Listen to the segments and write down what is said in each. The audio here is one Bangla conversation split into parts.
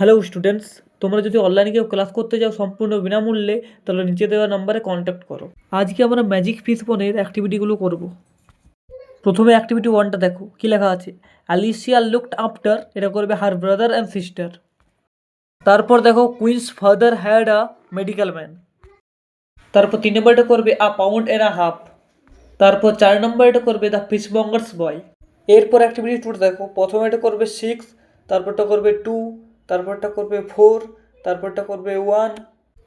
হ্যালো স্টুডেন্টস, তোমরা যদি অনলাইনে কেউ ক্লাস করতে চাও সম্পূর্ণ বিনামূল্যে, তাহলে নিচে দেওয়া নাম্বারে কন্ট্যাক্ট করো। আজকে আমরা ম্যাজিক ফিশবনের অ্যাক্টিভিটিগুলো করব। প্রথমে অ্যাক্টিভিটি 1টা দেখো কি লেখা আছে। অ্যালিসিয়া লুকড আফটার, এটা করবে হার ব্রাদার অ্যান্ড সিস্টার। তারপর দেখো queen's father had a medical man. তারপর 3 নম্বরটা করবে a pound and a half. তারপর 4 নম্বরটা করবে দ্য ফিশমঙ্গার্স বয়। এরপর অ্যাক্টিভিটি 2 দেখো, প্রথমে এটা করবে 6, তারপরটা করবে 2, তারপরটা করবে 4, তারপরটা করবে 1,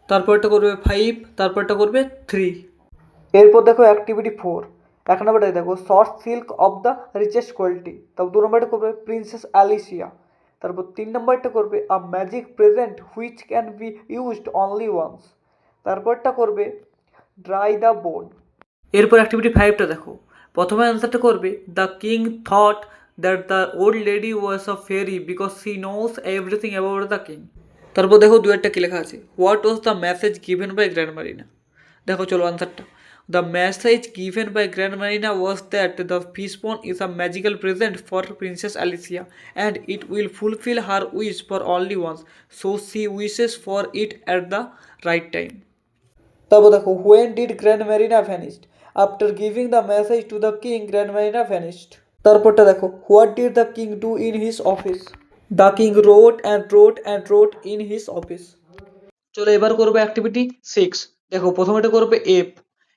তারপরটা করবে 5, তারপরটা করবে 3। এরপর দেখো অ্যাক্টিভিটি 4, এক নম্বরটা দেখো short silk of the richest quality. তারপর 2 নম্বরটা করবে প্রিন্সেস অ্যালিসিয়া। তারপর 3 নম্বরটা করবে a magic present which can be used only once. তারপরটা করবে ড্রাই দ্য বোন। এরপর অ্যাক্টিভিটি 5টা দেখো, প্রথমে অ্যান্সারটা করবে the king thought that the old lady was a fairy because she knows everything about the king. তারপর দেখো দুয়েরটা কী লেখা আছে, what was the message given by grand Marina. দেখো চলো আনসারটা, the message given by grand Marina was that the fishbone is a magical present for princess Alicia and it will fulfil her wish for only once, so she wishes for it at the right time. তারপর দেখো when did Grand Marina vanished, after giving the message to the king Grand Marina vanished. তারপরটা দেখো what did the king do in his office, the king wrote and wrote and wrote in his office. চলো এবার করবো অ্যাক্টিভিটি 6। দেখো প্রথমেটা করবে এফ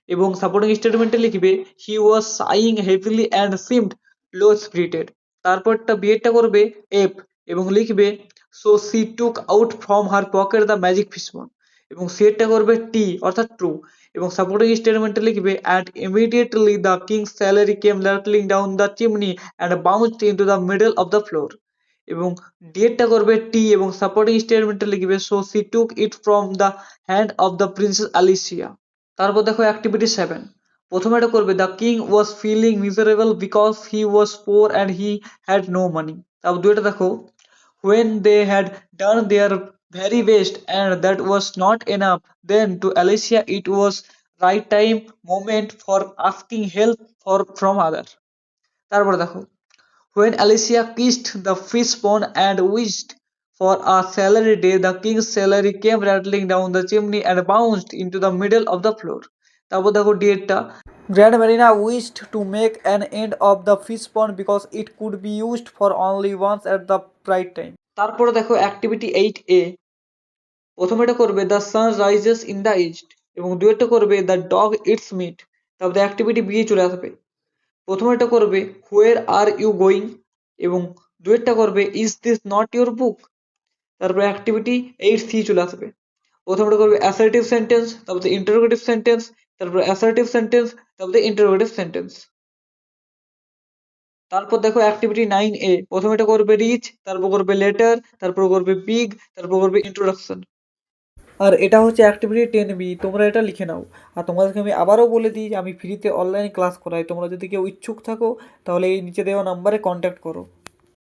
এবং সাপোর্টিং স্টেটমেন্টে লিখবে he was sighing heavily and seemed low spirited. তারপরটা বিয়েরটা করবে এফ এবং লিখবে so she took out from her pocket the magic fishbone, এবং সিয়েরটা করবে টি অর্থাৎ ট্রু, এবং সাপোর্টিং স্টেটমেন্টে লিখবে and immediately the king's salary came rattling down the chimney and bounced into the middle of the floor, এবং ডিএডটা করবে টি এবং সাপোর্টিং স্টেটমেন্টে লিখবে so she took it from the hand of the princess Alicia. তারপর দেখো অ্যাক্টিভিটি 7, প্রথমে এটা করবে the king was feeling miserable because he was poor and he had no money. তারপর দুইটা দেখো when they had done their very best and that was not enough, then to Alicia it was right time moment for asking help from other. তারপর দেখো when Alicia kissed the fishbone and wished for a salary day, the king's salary came rattling down the chimney and bounced into the middle of the floor. তারপর দেখো ডিএডটা Grand Marina wished to make an end of the fishbone because it could be used for only once at the right time. তারপরে দেখো অ্যাক্টিভিটি 8A, প্রথমে এটা করবে the sun rises in the east এবং দুয়েরটা করবে দ্য ডগ ইটস মিট। তারপরে অ্যাক্টিভিটি বি চলে আসবে, প্রথমে এটা করবে হোয়ার আর ইউ গোয়িং এবং দুয়েরটা করবে is this not your book. তারপরে অ্যাক্টিভিটি 8C চলে আসবে, প্রথমটা করবে অ্যাসার্টিভ সেন্টেন্স, তারপরে ইন্টারোগেটিভ সেন্টেন্স, তারপরে অ্যাসার্টিভ সেন্টেন্স, তারপরে ইন্টারোগেটিভ সেন্টেন্স। তারপর দেখো অ্যাক্টিভিটি 9A, প্রথমে এটা করবে রিচ, তারপর করবে লেটার, তারপর করবে বিগ, তারপর করবে ইন্ট্রোডাকশন। আর এটা হচ্ছে অ্যাক্টিভিটি 10B, তোমরা এটা লিখে নাও। আর তোমাদেরকে আমি আবারও বলে দিই যে আমি ফ্রিতে অনলাইন ক্লাস করাই, তোমরা যদি কেউ ইচ্ছুক থাকো তাহলে এই নিচে দেওয়া নাম্বারে কন্ট্যাক্ট করো।